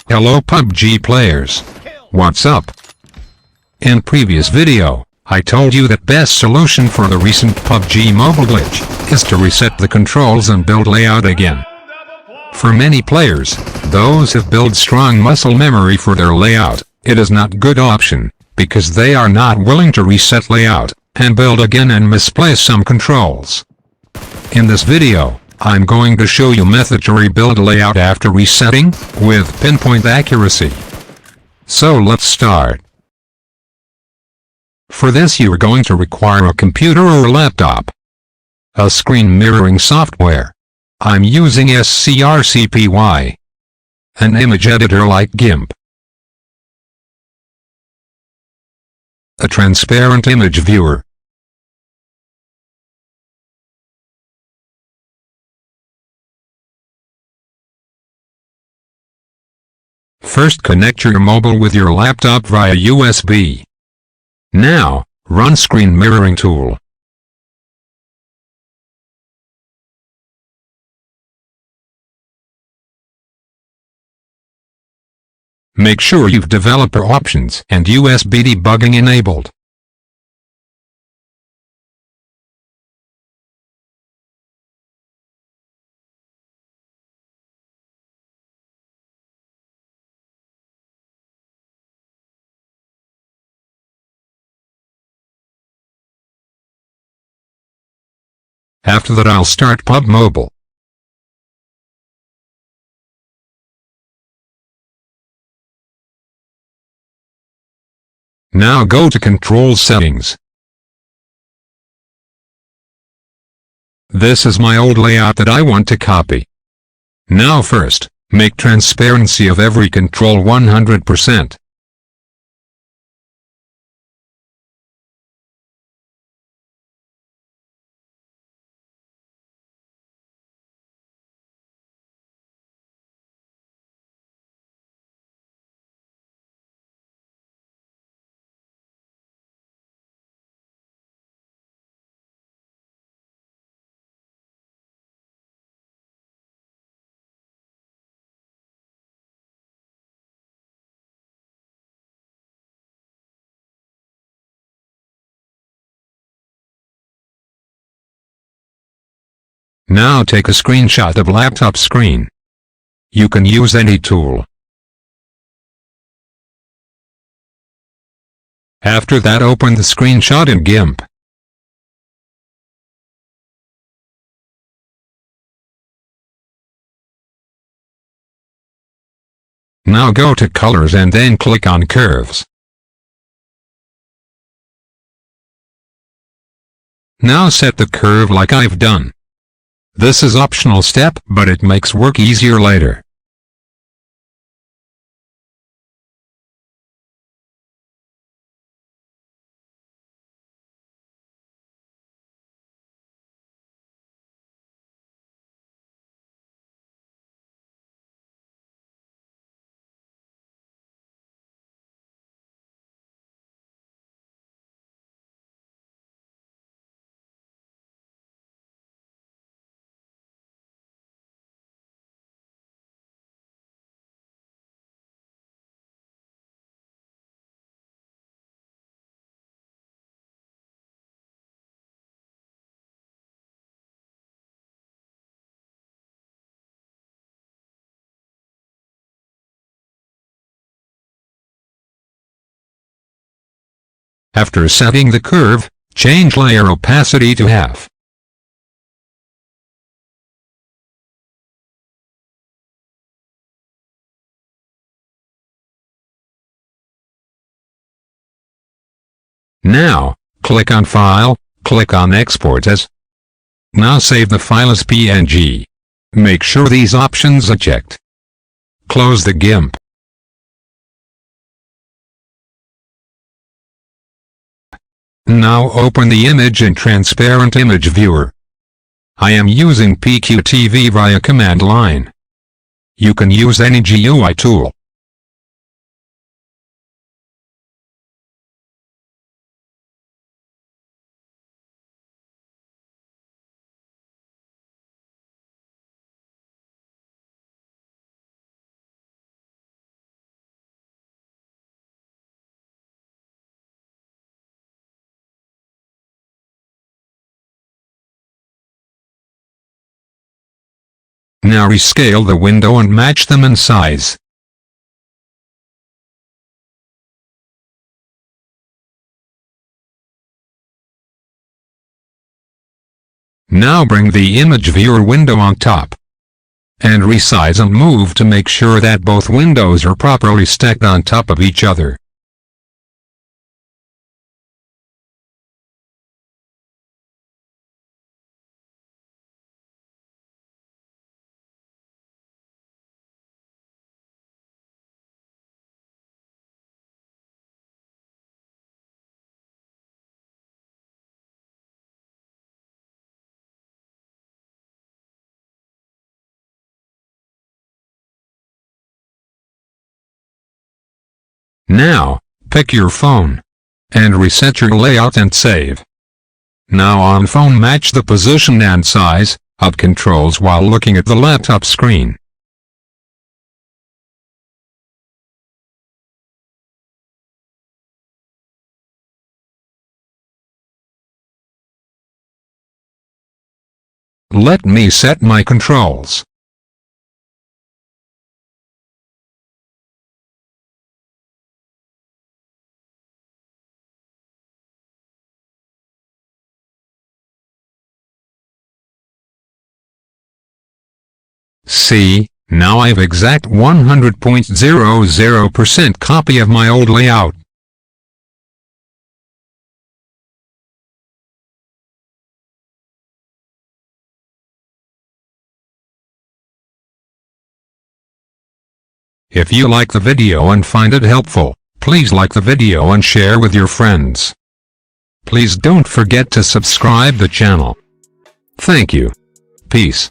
Hello PUBG players. What's up? In previous video, I told you that best solution for the recent PUBG Mobile glitch is to reset the controls and build layout again. For many players, those who build strong muscle memory for their layout, it is not good option, because they are not willing to reset layout, and build again and misplace some controls. In this video, I'm going to show you method to rebuild layout after resetting, with pinpoint accuracy. So let's start. For this you are going to require a computer or laptop. A screen mirroring software. I'm using SCRCPY. An image editor like GIMP. A transparent image viewer. First connect your mobile with your laptop via USB. Now, run screen mirroring tool. Make sure you've developer options and USB debugging enabled. After that I'll start PUBG Mobile. Now go to Control Settings. This is my old layout that I want to copy. Now first, make transparency of every control 100%. Now take a screenshot of laptop screen. You can use any tool. After that open the screenshot in GIMP. Now go to colors and then click on curves. Now set the curve like I've done. This is optional step, but it makes work easier later. After setting the curve, change layer opacity to half. Now, click on File, click on Export as. Now save the file as PNG. Make sure these options are checked. Close the GIMP. Now open the image in Transparent Image Viewer. I am using PQTV via command line. You can use any GUI tool. Now rescale the window and match them in size. Now bring the image viewer window on top. And resize and move to make sure that both windows are properly stacked on top of each other. Now, pick your phone. And reset your layout and save. Now on phone, match the position and size of controls while looking at the laptop screen. Let me set my controls. See, now I have exact 100.00% copy of my old layout. If you like the video and find it helpful, please like the video and share with your friends. Please don't forget to subscribe the channel. Thank you. Peace.